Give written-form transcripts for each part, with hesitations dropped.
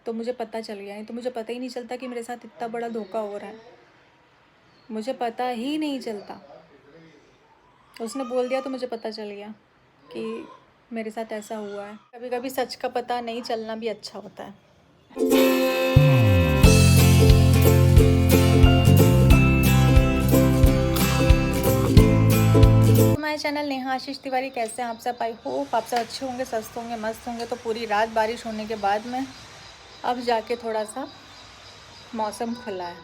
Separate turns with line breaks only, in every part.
तो मुझे पता चल गया, नहीं तो मुझे पता ही नहीं चलता कि मेरे साथ इतना बड़ा धोखा हो रहा है, मुझे पता ही नहीं चलता। उसने बोल दिया तो मुझे पता चल गया कि मेरे साथ ऐसा हुआ है। कभी कभी सच का पता नहीं चलना भी अच्छा होता है। हमारे चैनल नेहा आशीष तिवारी, कैसे हैं आप सब? आई होप आप सब अच्छे होंगे, स्वस्थ होंगे, मस्त होंगे। तो पूरी रात बारिश होने के बाद में अब जाके थोड़ा सा मौसम खुला है।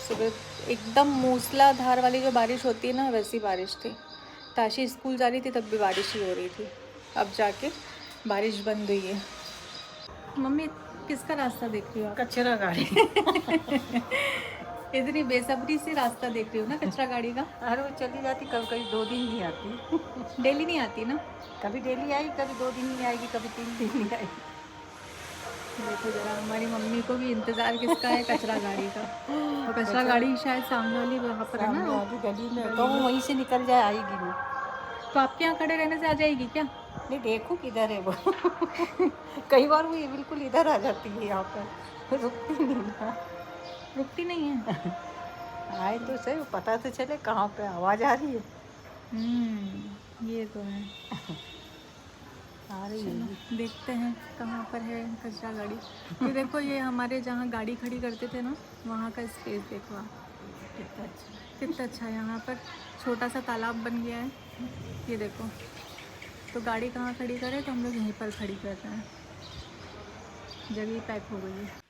सुबह एकदम मूसलाधार वाली जो बारिश होती है ना, वैसी बारिश थी। ताशी स्कूल जा रही थी तब भी बारिश ही हो रही थी। अब जाके बारिश बंद हुई है। मम्मी किसका रास्ता देख रही हो आप?
कचरा गाड़ी।
इतनी बेसब्री से रास्ता देख रही हो ना कचरा गाड़ी का।
अरे वो चली जाती, कभी कभी 2 दिन नहीं आती।
डेली नहीं आती ना।
कभी डेली आई, कभी 2 दिन नहीं आएगी, कभी 3 दिन नहीं आएगी।
देखो जरा, हमारी मम्मी को भी इंतज़ार किसका है? कचरा गाड़ी का। और कचरा गाड़ी शायद सामने वाली वहाँ पर है ना,
सामने वाली गली में,
गली
तो वो
में।
वहीं से निकल जाए, आएगी नहीं।
तो आपके यहाँ खड़े रहने से आ जाएगी क्या?
नहीं, देखो किधर है वो। कई बार वो ये बिल्कुल इधर आ जाती है, यहाँ पर रुकती नहीं ना।
रुकती नहीं है।
आए तो सही, पता तो चले कहाँ पे आवाज़ आ रही है।
ये तो है।
आ रही है।
चलो देखते हैं कहाँ पर है कचरा गाड़ी। ये देखो, ये हमारे जहाँ गाड़ी खड़ी करते थे ना, वहाँ का स्पेस देखो आप,
कितना अच्छा।
कितना अच्छा है। यहाँ पर छोटा सा तालाब बन गया है, ये देखो। तो गाड़ी कहाँ खड़ी करें, तो हम लोग यहीं पर खड़ी कर रहे हैं, जगह पैक हो गई है।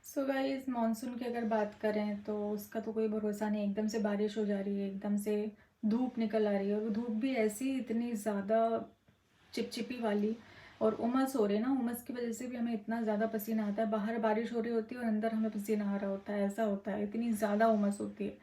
सो गाइस, मानसून की अगर बात करें तो उसका तो कोई भरोसा नहीं। एकदम से बारिश हो जा रही है, एकदम से धूप निकल आ रही है, और वो धूप भी ऐसी इतनी ज़्यादा चिपचिपी वाली, और उमस हो रही है ना। उमस की वजह से भी हमें इतना ज़्यादा पसीना आता है। बाहर बारिश हो रही होती है और अंदर हमें पसीना आ रहा होता है, ऐसा होता है, इतनी ज़्यादा उमस होती है।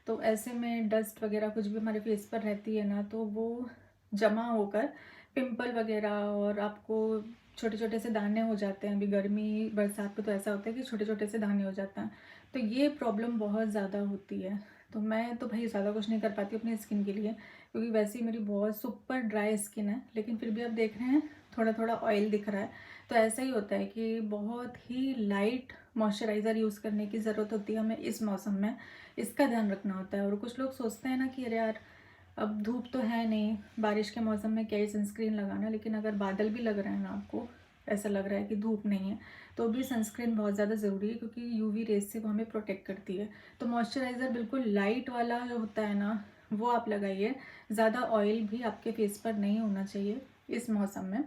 तो ऐसे में डस्ट वगैरह कुछ भी हमारे फेस पर रहती है ना, तो वो जमा होकर पिंपल वगैरह, और आपको छोटे छोटे से दाने हो जाते हैं। अभी गर्मी बरसात में तो ऐसा होता है कि छोटे छोटे से दाने हो जाते हैं। तो ये प्रॉब्लम बहुत ज़्यादा होती है। तो मैं तो भाई ज़्यादा कुछ नहीं कर पाती अपनी स्किन के लिए, क्योंकि वैसे ही मेरी बहुत सुपर ड्राई स्किन है। लेकिन फिर भी आप देख रहे हैं थोड़ा थोड़ा ऑयल दिख रहा है। तो ऐसा ही होता है कि बहुत ही लाइट मॉइस्चराइज़र यूज़ करने की ज़रूरत होती है हमें इस मौसम में। इसका ध्यान रखना होता है। और कुछ लोग सोचते हैं ना कि अरे यार, अब धूप तो है नहीं, बारिश के मौसम में क्या ही सनस्क्रीन लगाना। लेकिन अगर बादल भी लग रहे हैं ना, आपको ऐसा लग रहा है कि धूप नहीं है, तो भी सनस्क्रीन बहुत ज़्यादा ज़रूरी है, क्योंकि यूवी रेज से वो हमें प्रोटेक्ट करती है। तो मॉइस्चराइज़र बिल्कुल लाइट वाला जो होता है ना, वो आप लगाइए। ज़्यादा ऑयल भी आपके फेस पर नहीं होना चाहिए इस मौसम में।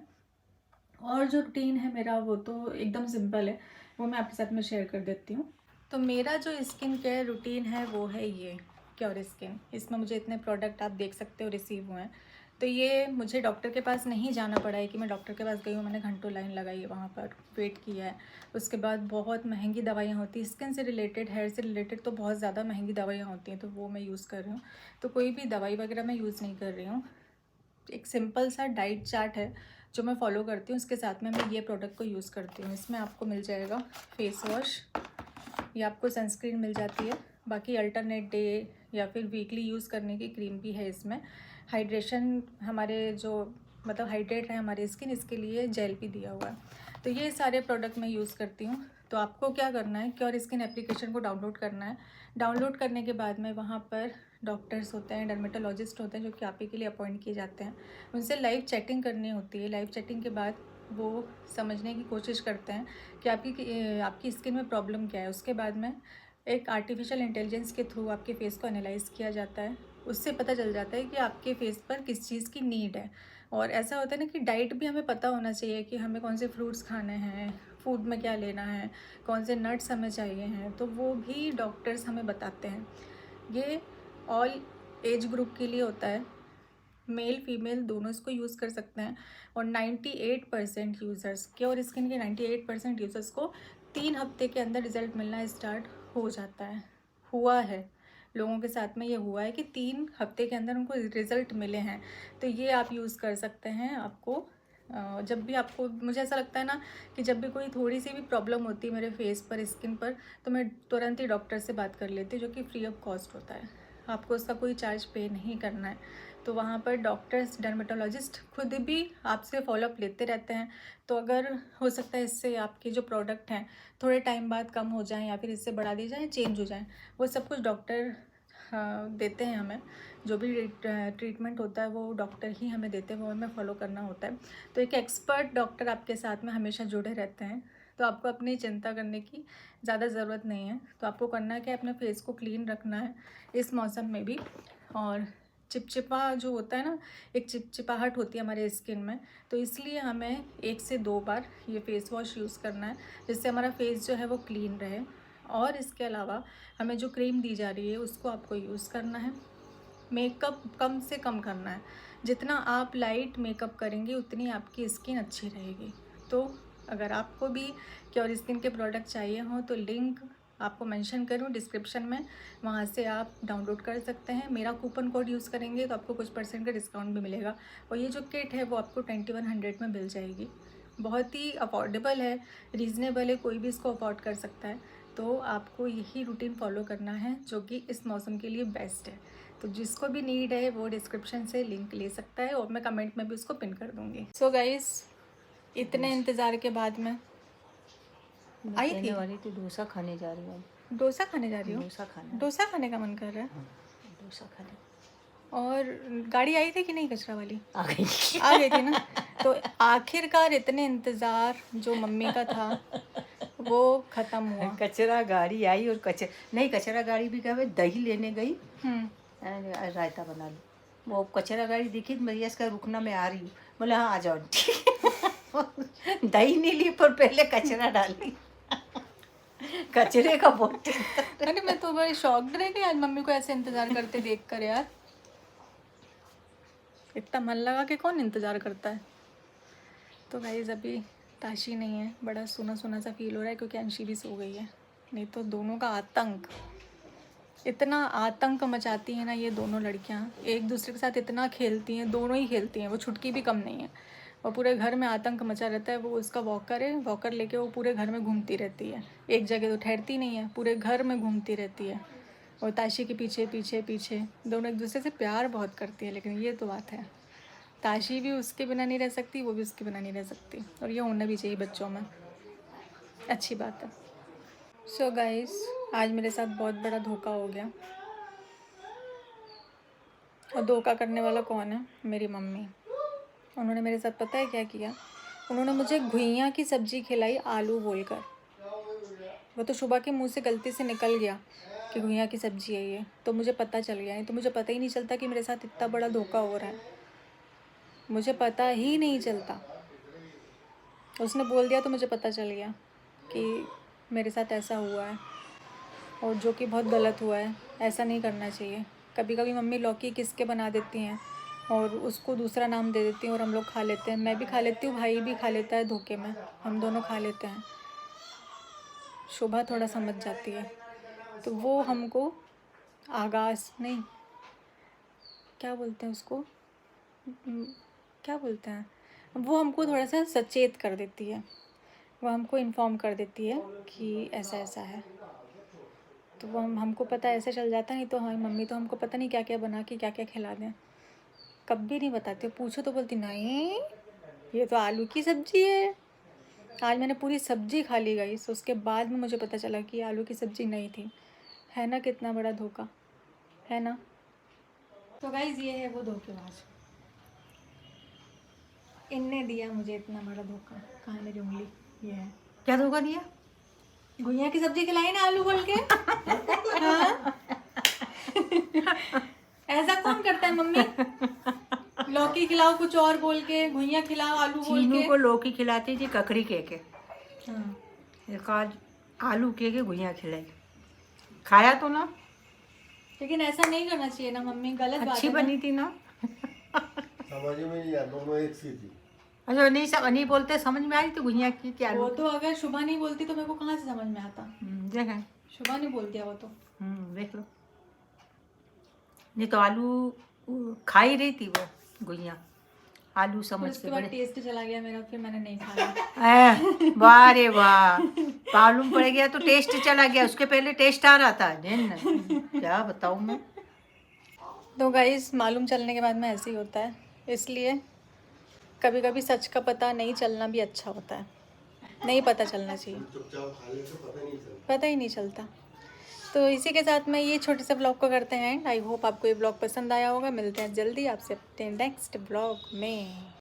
और जो रूटीन है मेरा, वो तो एकदम सिंपल है, वो मैं आपके साथ में शेयर कर देती हूँ। तो मेरा जो स्किन केयर रूटीन है वो है ये क्योर स्किन। इसमें मुझे इतने प्रोडक्ट आप देख सकते हो रिसीव हुए हैं। तो ये मुझे डॉक्टर के पास नहीं जाना पड़ा है कि मैं डॉक्टर के पास गई हूँ, मैंने घंटों लाइन लगाई है, वहाँ पर वेट किया है। उसके बाद बहुत महंगी दवाइयाँ होती हैं स्किन से रिलेटेड, हेयर से रिलेटेड, तो बहुत ज़्यादा महंगी दवाइयाँ होती हैं, तो वो मैं यूज़ कर रही हूँ। तो कोई भी दवाई वगैरह मैं यूज़ नहीं कर रही हूँ। एक सिंपल सा डाइट चार्ट है जो मैं फॉलो करती हूँ, उसके साथ में मैं ये प्रोडक्ट को यूज़ करती हूँ। इसमें आपको मिल जाएगा फेस वॉश, ये आपको सनस्क्रीन मिल जाती है, बाकी अल्टरनेट डे या फिर वीकली यूज़ करने की क्रीम भी है इसमें। हाइड्रेशन, हमारे जो मतलब हाइड्रेट है हमारी स्किन, इसके लिए जेल भी दिया हुआ है। तो ये सारे प्रोडक्ट मैं यूज़ करती हूँ। तो आपको क्या करना है, क्योर स्किन एप्लीकेशन को डाउनलोड करना है। डाउनलोड करने के बाद में वहाँ पर डॉक्टर्स होते हैं, डर्मेटोलॉजिस्ट होते हैं, जो कि आप ही के लिए अपॉइंट किए जाते हैं। उनसे लाइव चैटिंग करनी होती है। लाइव चैटिंग के बाद वो समझने की कोशिश करते हैं कि आपकी स्किन में प्रॉब्लम क्या है। उसके बाद में एक आर्टिफिशियल इंटेलिजेंस के थ्रू आपके फेस को एनालाइज किया जाता है। उससे पता चल जाता है कि आपके फेस पर किस चीज़ की नीड है। और ऐसा होता है ना कि डाइट भी हमें पता होना चाहिए कि हमें कौन से फ्रूट्स खाने हैं, फूड में क्या लेना है, कौन से नट्स हमें चाहिए हैं, तो वो भी डॉक्टर्स हमें बताते हैं। ये ऑल एज ग्रुप के लिए होता है, मेल फीमेल दोनों इसको यूज़ कर सकते हैं। और 98% यूज़र्स के, और स्किन के 98% यूज़र्स को 3 हफ्ते के अंदर रिज़ल्ट मिलना स्टार्ट हो जाता है। हुआ है, लोगों के साथ में ये हुआ है कि 3 हफ्ते के अंदर उनको रिज़ल्ट मिले हैं। तो ये आप यूज़ कर सकते हैं। आपको जब भी आपको, मुझे ऐसा लगता है ना कि जब भी कोई थोड़ी सी भी प्रॉब्लम होती है मेरे फेस पर, स्किन पर, तो मैं तुरंत ही डॉक्टर से बात कर लेती हूँ, जो कि फ्री ऑफ कॉस्ट होता है। आपको उसका कोई चार्ज पे नहीं करना है। तो वहाँ पर डॉक्टर्स, डर्मेटोलॉजिस्ट खुद भी आपसे फॉलोअप लेते रहते हैं। तो अगर हो सकता है इससे आपके जो प्रोडक्ट हैं थोड़े टाइम बाद कम हो जाएं या फिर इससे बढ़ा दी जाए, चेंज हो जाएं, वो सब कुछ डॉक्टर देते हैं हमें। जो भी ट्रीटमेंट होता है वो डॉक्टर ही हमें देते हैं, वो हमें फॉलो करना होता है। तो एक एक्सपर्ट डॉक्टर आपके साथ में हमेशा जुड़े रहते हैं, तो आपको अपनी चिंता करने की ज़्यादा ज़रूरत नहीं है। तो आपको करना क्या है, अपने फेस को क्लीन रखना है इस मौसम में भी। और चिपचिपा जो होता है ना, एक चिपचिपाहट होती है हमारे स्किन में, तो इसलिए हमें 1 से 2 बार ये फेस वॉश यूज़ करना है, जिससे हमारा फेस जो है वो क्लीन रहे। और इसके अलावा हमें जो क्रीम दी जा रही है उसको आपको यूज़ करना है। मेकअप कम से कम करना है, जितना आप लाइट मेकअप करेंगे उतनी आपकी स्किन अच्छी रहेगी। तो अगर आपको भी क्योर स्किन के प्रोडक्ट चाहिए हों तो लिंक आपको मेंशन करूँ डिस्क्रिप्शन में, वहाँ से आप डाउनलोड कर सकते हैं। मेरा कूपन कोड यूज़ करेंगे तो आपको कुछ % का डिस्काउंट भी मिलेगा। और ये जो किट है वो आपको 2100 में मिल जाएगी। बहुत ही अफोर्डेबल है, रीज़नेबल है, कोई भी इसको अफोर्ड कर सकता है। तो आपको यही रूटीन फॉलो करना है जो कि इस मौसम के लिए बेस्ट है। तो जिसको भी नीड है वो डिस्क्रिप्शन से लिंक ले सकता है और मैं कमेंट में भी उसको पिन कर दूँगी। सो गाइस, इतने इंतज़ार के बाद में आई थी
वाली तो डोसा खाने जा रही हूँ।
डोसा खाने जा रही हो? डोसा खाने का मन कर रहा है?
डोसा खाने
और गाड़ी आई थी कि नहीं कचरा वाली?
आ गई।
आ गई थी ना। तो आखिरकार इतने इंतज़ार जो मम्मी का था वो ख़त्म हुआ।
कचरा गाड़ी आई और कचरा गाड़ी भी क्या हुआ, दही लेने गई, रायता बना लो। वो कचरा गाड़ी दिखी तो भैया इसका रुकना, मैं आ रही हूँ। बोले हाँ आ जाओ आंटी। दही नहीं ली पर पहले कचरा डाली। कचरे का बहुत।
अरे मैं तो बड़ी शॉक्ड रह गई आज मम्मी को ऐसे इंतज़ार करते देख कर यार। इतना मन लगा के कौन इंतज़ार करता है। तो गाइस अभी ताशी नहीं है, बड़ा सुना सुना सा फील हो रहा है क्योंकि अंशी भी सो गई है। नहीं तो दोनों का आतंक, इतना आतंक मचाती हैं ना ये दोनों लड़कियां, एक दूसरे के साथ इतना खेलती हैं, दोनों ही खेलती हैं, वो छुटकी भी कम नहीं है। और पूरे घर में आतंक मचा रहता है। वो उसका वॉकर है, वॉकर लेके वो पूरे घर में घूमती रहती है, एक जगह तो ठहरती नहीं है, पूरे घर में घूमती रहती है। और ताशी के पीछे पीछे पीछे दोनों एक दूसरे से प्यार बहुत करती है। लेकिन ये तो बात है, ताशी भी उसके बिना नहीं रह सकती, वो भी उसके बिना नहीं रह सकती। और ये होना भी चाहिए बच्चों में, अच्छी बात है। सो गाइस, आज मेरे साथ बहुत बड़ा धोखा हो गया। और धोखा करने वाला कौन है? मेरी मम्मी। उन्होंने मेरे साथ पता है क्या किया? उन्होंने मुझे घुइयाँ की सब्ज़ी खिलाई आलू बोलकर। वो तो शुभा के मुंह से गलती से निकल गया कि घुइयाँ की सब्ज़ी है ये, तो मुझे पता चल गया। तो मुझे पता ही नहीं चलता कि मेरे साथ इतना बड़ा धोखा हो रहा है, मुझे पता ही नहीं चलता। उसने बोल दिया तो मुझे पता चल गया कि मेरे साथ ऐसा हुआ है, और जो कि बहुत गलत हुआ है। ऐसा नहीं करना चाहिए। कभी कभी मम्मी लौकी किसके बना देती हैं और उसको दूसरा नाम दे देती हैं और हम लोग खा लेते हैं। मैं भी खा लेती हूँ, भाई भी खा लेता है धोखे में, हम दोनों खा लेते हैं। शोभा थोड़ा समझ जाती है तो वो हमको आगाज़ नहीं, क्या बोलते हैं उसको, क्या बोलते हैं, वो हमको थोड़ा सा सचेत कर देती है, वो हमको इन्फॉर्म कर देती है कि ऐसा ऐसा है। तो वो हमको पता ऐसे चल जाता। नहीं तो हमारी मम्मी तो हमको पता नहीं क्या क्या बना के क्या क्या खिला दें, कभी नहीं बताते। पूछो तो बोलती नहीं ये तो आलू की सब्ज़ी है। आज मैंने पूरी सब्ज़ी खा ली गई, तो उसके बाद में मुझे पता चला कि आलू की सब्ज़ी नहीं थी। है ना कितना बड़ा धोखा है ना। तो गाइज़ ये है वो धोखेबाज, इनने दिया मुझे इतना बड़ा धोखा। कहाँ है मेरी उंगली? ये है।
क्या धोखा दिया?
घुइयाँ की सब्ज़ी खिलाई ना आलू बोल के। हाँ? ऐसा कौन करता है मम्मी? लौकी खिलाओ कुछ और बोल के, घुइयाँ खिलाओ आलू बोल
चीनू
के।
को लौकी खिलाती थी, ककड़ी के
हाँ।
एक आज आलू के घुइयाँ खिलाई, खाया तो ना।
लेकिन ऐसा नहीं करना चाहिए ना मम्मी, गलत बात
अच्छी
है ना।
बनी थी ना।
समझ में नहीं आया, दोनों एक सी थी।
अच्छा नहीं बोलते, समझ में आई तो घुइयाँ की क्या
वो तो अगर शुभा नहीं बोलती तो मेरे को कहाँ से समझ में आता।
देखा,
शुभा नहीं बोलती है वो तो।
देख लो। नहीं तो आलू खा ही रही थी वो घुइयाँ, आलू समझ
उसके
के
बाद
बड़े।
टेस्ट चला गया मेरा, फिर मैंने नहीं खाया।
वाह रे वाह, मालूम पड़ गया तो टेस्ट चला गया, उसके पहले टेस्ट आ रहा था। क्या बताऊँ मैं।
तो गाइस मालूम चलने के बाद में ऐसे ही होता है, इसलिए कभी कभी सच का पता नहीं चलना भी अच्छा होता है, नहीं पता चलना चाहिए,
चुपचाप खा ले तो पता नहीं चलता।
पता ही नहीं चलता। तो इसी के साथ में ये छोटे से ब्लॉग को करते हैं एंड। आई होप आपको ये ब्लॉग पसंद आया होगा। मिलते हैं जल्दी आपसे अपने नेक्स्ट ब्लॉग में।